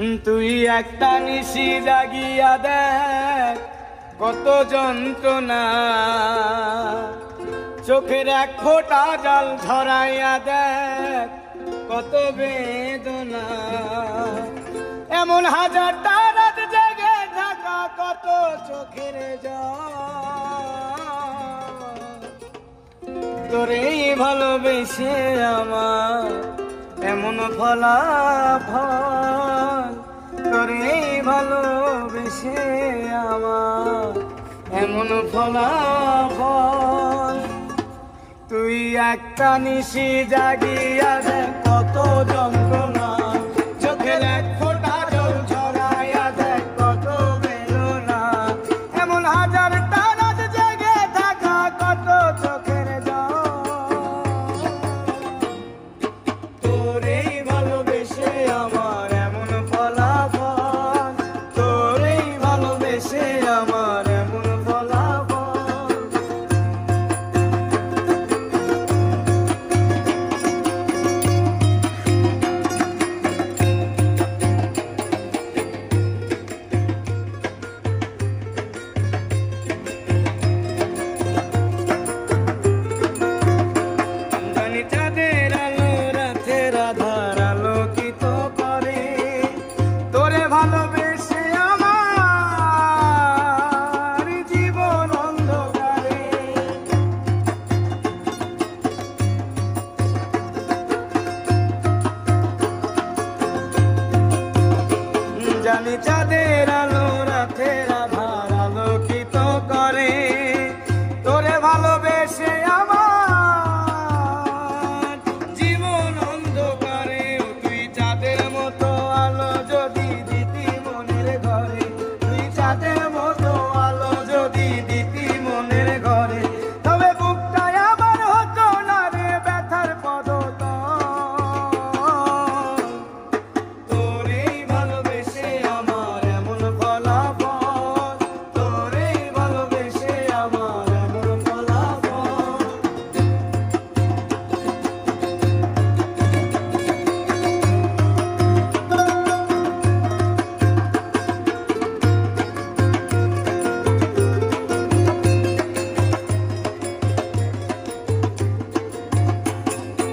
তুই একটা নিশি জাগিয়া দেখ কত যন্ত্রণা, চোখের এক ফোঁটা জল ঝরাইয়া দেখ কত বেদনা। এমন হাজারটা রাত জেগে থাকা কত চোখের জল, তোরে ভালোবেসে আমার এমন ফলাফল, তোরে ভালোবেসে আমার এমন ফলাফল। তুই একটা নিশি জাগিয়া দেখ কত যন্ত্রণা, চোখের এক ফোঁটা জল ঝরাইয়া দেখ কত বেদনা। এমন হাজারটা রাত জেগে থাকা কত চোখের জল, তোরেই ভালোবেসে আমার এমন ফলাফল, তোরেই ভালোবেসে আমার এমন ফলাফল। জানি চাঁদের আলো রাতের আধার আলোকিত করে, তোরে ভালোবেসে আমার জীবন অন্ধকারে। জানি চাঁদের আলো রাতের আধার আলোকিত করে, তোরে ভালোবেসে আমার জীবন অন্ধকারে। তুই চাঁদের মতো আলো যদি দিতি মনের ঘরে, তুই চাঁদের মতো আলো যদি দিতি মনের ঘরে, তবে বুকটাই আমার হতো না রে ব্যথার পদতল। তোরেই ভালোবেসে আমার এমন ফলাফল, তোরেই ভালোবেসে আমার এমন ফলাফল।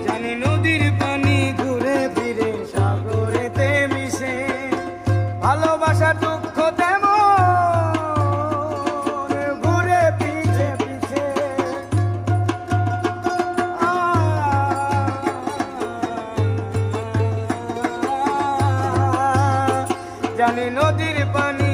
জানি নদীর পানি ঘুরে ফিরে সাগরেতে মিশে, ভালোবাসা দুঃখ তেমন ঘুরে পিছে পিছে। জানি নদীর পানি